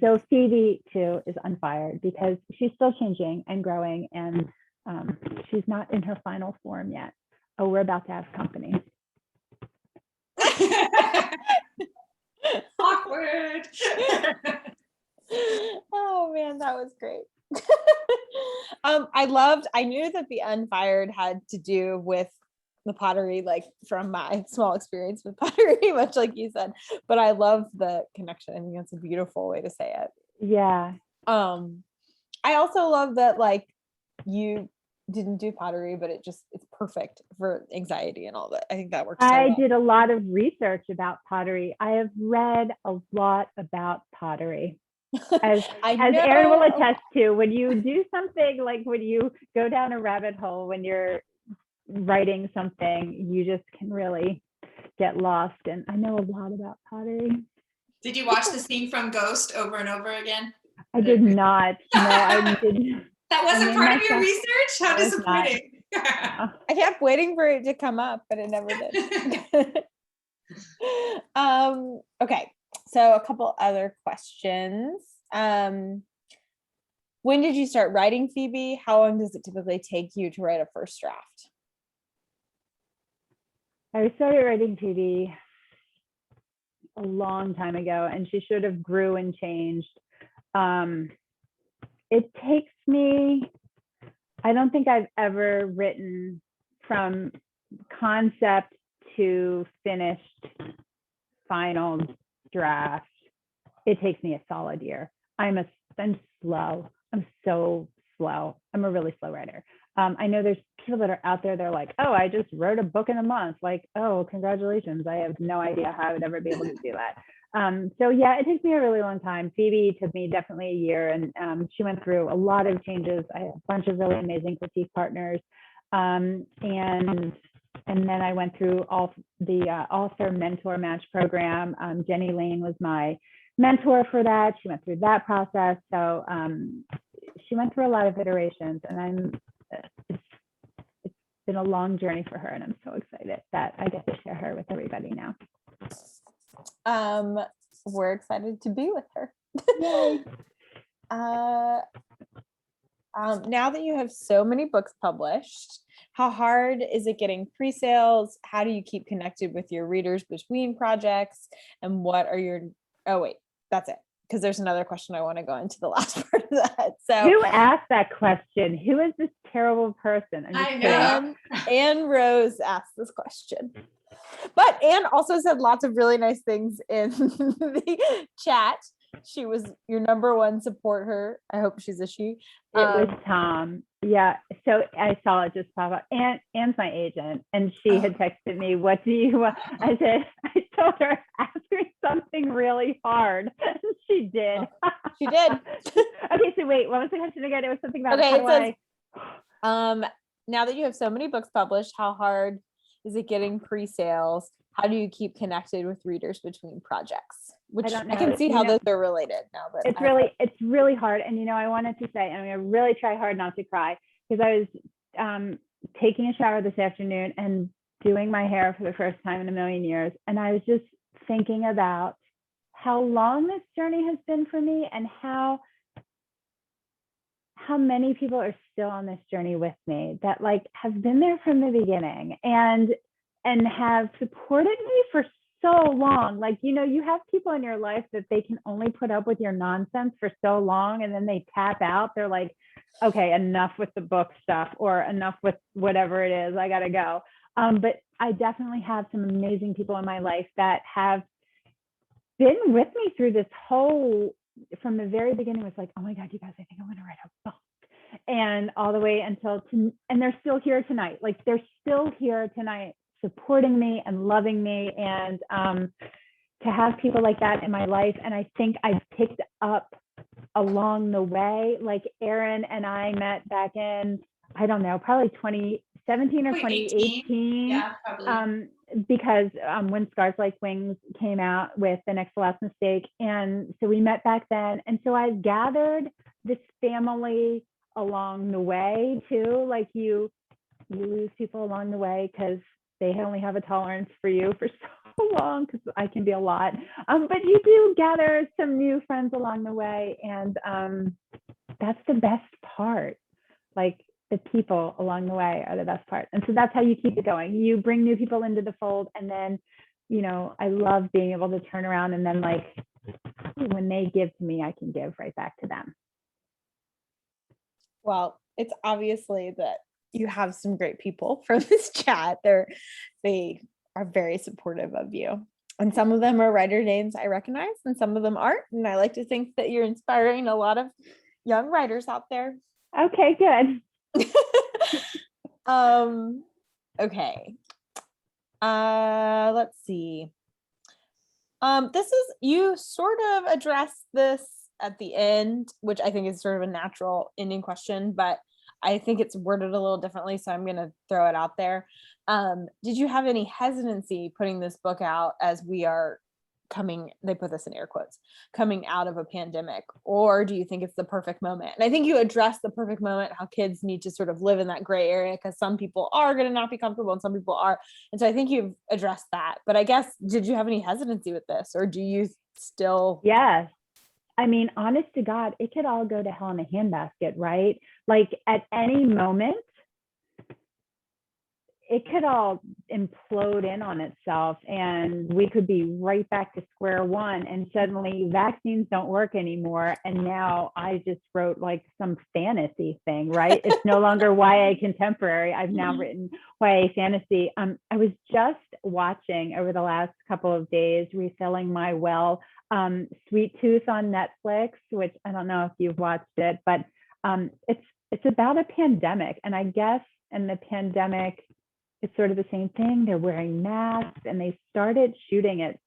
So Phoebe too is unfired because she's still changing and growing, and she's not in her final form yet. Oh, we're about to have company. Awkward. Oh man, that was great. I knew that the unfired had to do with the pottery, like from my small experience with pottery, much like you said, but I love the connection. I think that's a beautiful way to say it. Yeah. I also love that like you didn't do pottery, but it's perfect for anxiety and all that. I think that works. I did a lot of research about pottery. I have read a lot about pottery. As Erin will attest to, when you do something, like when you go down a rabbit hole, when you're writing something, you just can really get lost. And I know a lot about pottery. Did you watch the scene from Ghost over and over again? I did not. No, I didn't. That wasn't part of your research? How disappointing. I kept waiting for it to come up, but it never did. Okay, so a couple other questions. When did you start writing, Phoebe? How long does it typically take you to write a first draft? I started writing Phoebe a long time ago, and she sort of grew and changed. It takes me, I don't think I've ever written from concept to finished final draft. It takes me a solid year. I'm slow. I'm so slow. I'm a really slow writer. I know there's people that are out there, they're like, oh, I just wrote a book in a month. Like, oh, congratulations. I have no idea how I would ever be able to do that. So yeah, it takes me a really long time. Phoebe took me definitely a year, and she went through a lot of changes. I had a bunch of really amazing critique partners, and then I went through the author mentor match program. Jenny Lane was my mentor for that. She went through that process. So she went through a lot of iterations, and it's been a long journey for her, and I'm so excited that I get to share her with everybody now. We're excited to be with her. Yay. Now that you have so many books published, how hard is it getting pre-sales? How do you keep connected with your readers between projects? And what are your, oh wait, that's it. Because there's another question I want to go into the last part of that. So who asked that question? Who is this terrible person? I know. Anne Rose asked this question. But Anne also said lots of really nice things in the chat. She was your number one support. I hope she's a she. It was Tom. Yeah. So I saw it just pop up. Anne's my agent, and she had texted me, "What do you want?" I told her, "Ask me something really hard." She did. She did. Okay. So wait, what was the question again? It was something about now that you have so many books published, how hard is it getting pre-sales? How do you keep connected with readers between projects? Which I can see how those are related now. But it's really hard. And I wanted to say, I'm going to really try hard not to cry, because I was taking a shower this afternoon and doing my hair for the first time in a million years. And I was just thinking about how long this journey has been for me, and how many people are still on this journey with me, that have been there from the beginning and have supported me for so long. You have people in your life that they can only put up with your nonsense for so long, and then they tap out. They're like, okay, enough with the book stuff, or enough with whatever it is, I gotta go. But I definitely have some amazing people in my life that have been with me through this whole, from the very beginning. Was like, oh my God, you guys, I think I'm gonna write a book. And all the way until, and they're still here tonight. They're still here tonight, supporting me and loving me, and to have people like that in my life. And I think I've picked up along the way. Erin and I met back in, I don't know, probably 2017 or 2018. Yeah, probably. Because when Scars Like Wings came out with The Next to Last Mistake. And so we met back then. And so I've gathered this family along the way too. You lose people along the way because they only have a tolerance for you for so long, because I can be a lot. But you do gather some new friends along the way, and that's the best part. The people along the way are the best part. And so that's how you keep it going. You bring new people into the fold, and then, I love being able to turn around and then when they give to me, I can give right back to them. Well, it's obviously that you have some great people from this chat. They are very supportive of you. And some of them are writer names I recognize, and some of them aren't. And I like to think that you're inspiring a lot of young writers out there. Okay, good. Okay. Let's see. You sort of addressed this at the end, which I think is sort of a natural ending question, but I think it's worded a little differently, so I'm going to throw it out there. Did you have any hesitancy putting this book out as we are they put this in air quotes, coming out of a pandemic? Or do you think it's the perfect moment? And I think you addressed the perfect moment, how kids need to sort of live in that gray area, because some people are going to not be comfortable and some people are. And so I think you've addressed that. But I guess, did you have any hesitancy with this, or do you still? Yes. I mean, honest to God, it could all go to hell in a handbasket, right? At any moment, it could all implode in on itself, and we could be right back to square one, and suddenly vaccines don't work anymore. And now I just wrote some fantasy thing, right? It's no longer YA contemporary. I've now written YA fantasy. I was just watching over the last couple of days, refilling my well, Sweet Tooth on Netflix, which I don't know if you've watched it, but it's about a pandemic. And I guess in the pandemic, it's sort of the same thing. They're wearing masks, and they started shooting it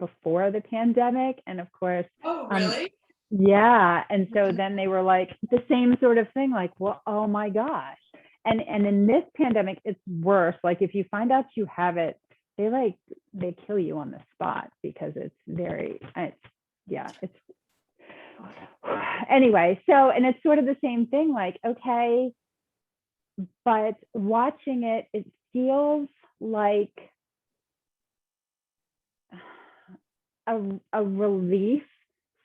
before the pandemic. And of course, Oh, really? yeah. And so then they were like the same sort of thing, like, well, oh my gosh. And in this pandemic, it's worse. Like if you find out you have it, they kill you on the spot because it's anyway. So, and it's sort of the same thing, like, okay, but watching it, it feels like a relief,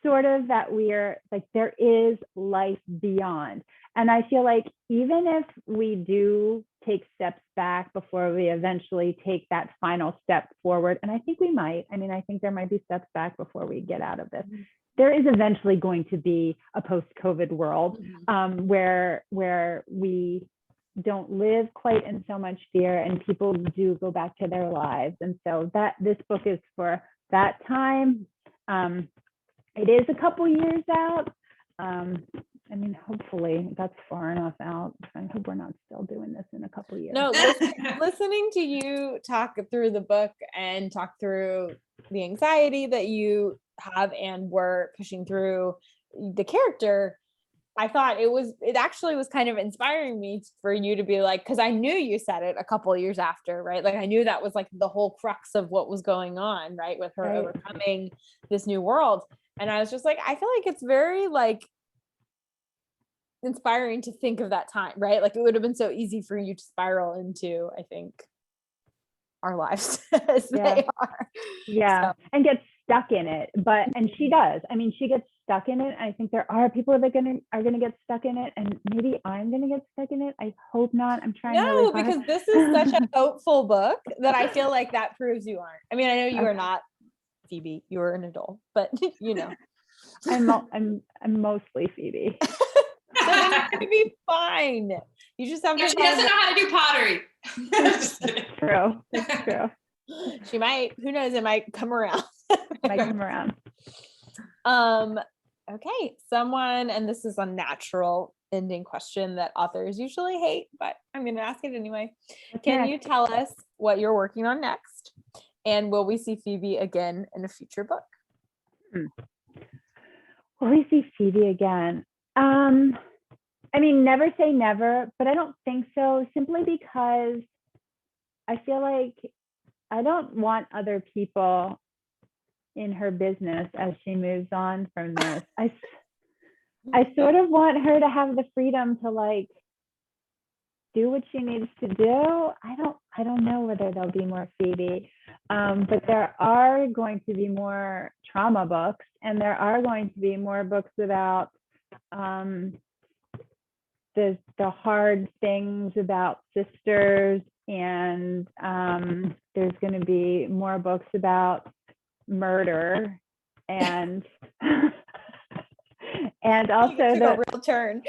sort of, that we're like, there is life beyond. And I feel like even if we do take steps back before we eventually take that final step forward, and I think we might, I mean, I think there might be steps back before we get out of this. There is eventually going to be a post-COVID world where we don't live quite in so much fear and people do go back to their lives. And so that this book is for that time. It is a couple years out. I mean, hopefully that's far enough out. I hope we're not still doing this in a couple years. No, listening to you talk through the book and talk through the anxiety that you have and were pushing through the character, I thought it actually was kind of inspiring me for you to be like, because I knew you said it a couple of years after, right? Like I knew that was like the whole crux of what was going on, right? With her overcoming this new world. And I was just like, I feel like it's very like inspiring to think of that time, right? Like it would have been so easy for you to spiral into, I think, our lives as they are. Yeah. So. And get stuck in it. And she does. I mean, she gets stuck in it. I think there are people that are gonna get stuck in it, and maybe I'm gonna get stuck in it. I hope not. I'm trying. No, really because this is such a hopeful book that I feel like that proves you aren't. I mean, I know you are not Phoebe. You are an adult, but you know. I'm mostly Phoebe. So then you're gonna be fine. You just have to. She doesn't know how to do pottery. That's true. That's true. She might. Who knows? It might come around. Okay. Someone, and this is a natural ending question that authors usually hate, but I'm going to ask it anyway. Can you tell us what you're working on next? And will we see Phoebe again in a future book? Will we see Phoebe again? I mean, never say never, but I don't think so, simply because I feel like I don't want other people in her business as she moves on from this. I sort of want her to have the freedom to like do what she needs to do. I don't know whether there'll be more Phoebe, but there are going to be more trauma books, and there are going to be more books about the hard things about sisters, and there's going to be more books about murder and and also the real turn.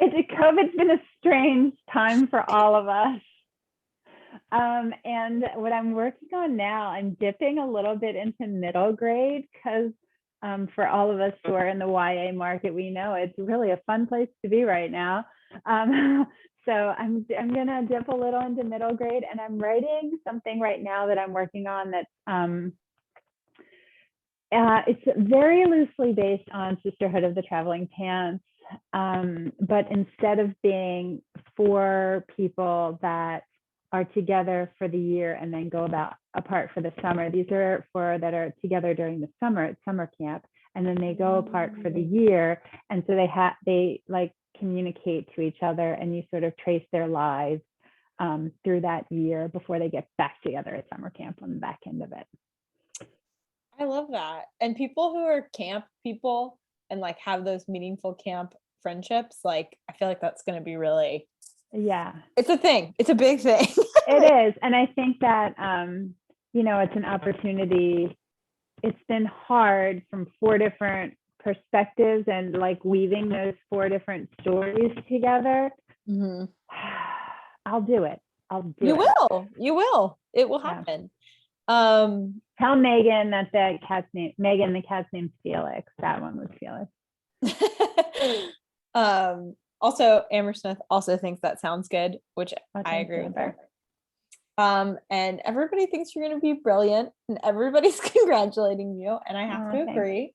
COVID's been a strange time for all of us. And what I'm working on now, I'm dipping a little bit into middle grade, because for all of us who are in the YA market, we know it's really a fun place to be right now. So I'm gonna dip a little into middle grade, and I'm writing something right now that I'm working on that's it's very loosely based on Sisterhood of the Traveling Pants, but instead of being 4 people that are together for the year and then go apart for the summer, these are 4 that are together during the summer at summer camp, and then they go apart for the year, and so they like communicate to each other, and you sort of trace their lives through that year before they get back together at summer camp on the back end of it. I love that. And people who are camp people and like have those meaningful camp friendships, like I feel like that's going to be really, it's a thing. It's a big thing. It is. And I think that, it's an opportunity. It's been hard from 4 different perspectives, and like weaving those 4 different stories together. Mm-hmm. I'll do it. You will. It will happen. Tell Megan that the cat's name's Felix. That one was Felix. Also, Amber Smith also thinks that sounds good, which I agree with her. And everybody thinks you're going to be brilliant, and everybody's congratulating you. And I have to thanks. agree.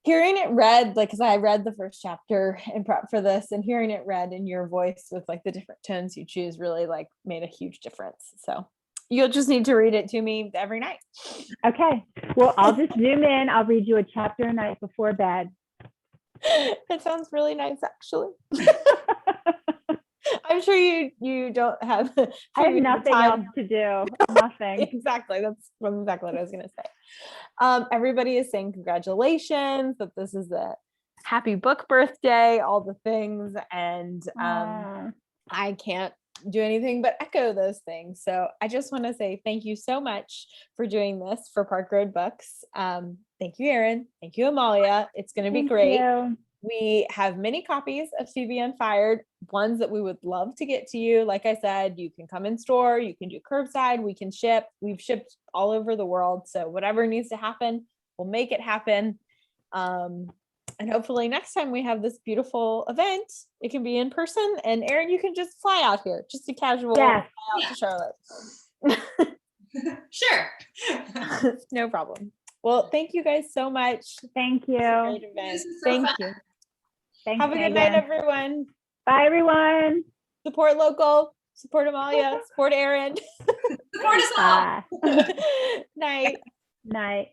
Hearing it read, like, because I read the first chapter in prep for this, and hearing it read in your voice with like the different tones you choose really like made a huge difference. So you'll just need to read it to me every night. Okay. Well, I'll just zoom in. I'll read you a chapter a night before bed. It sounds really nice, actually. I'm sure you don't have. I have nothing else to do. Nothing. Exactly. That's exactly what I was going to say. Everybody is saying congratulations, that this is a happy book birthday, all the things. And I can't do anything but echo those things. So I just want to say thank you so much for doing this for Park Road Books. Thank you, Erin. Thank you, Amalia. It's going to be great. You. We have many copies of Phoebe Unfired, ones that we would love to get to you. Like I said, you can come in store, you can do curbside, we can ship. We've shipped all over the world. So whatever needs to happen, we'll make it happen. And hopefully next time we have this beautiful event, it can be in person. And Erin, you can just fly out here, just a casual fly out to Charlotte. Sure. No problem. Well, thank you guys so much. Thank you. Great event. Thank you. Thanks, Have a good night, everyone. Bye, everyone. Support local, support Amalia, support Erin. Support us all. Night. Night.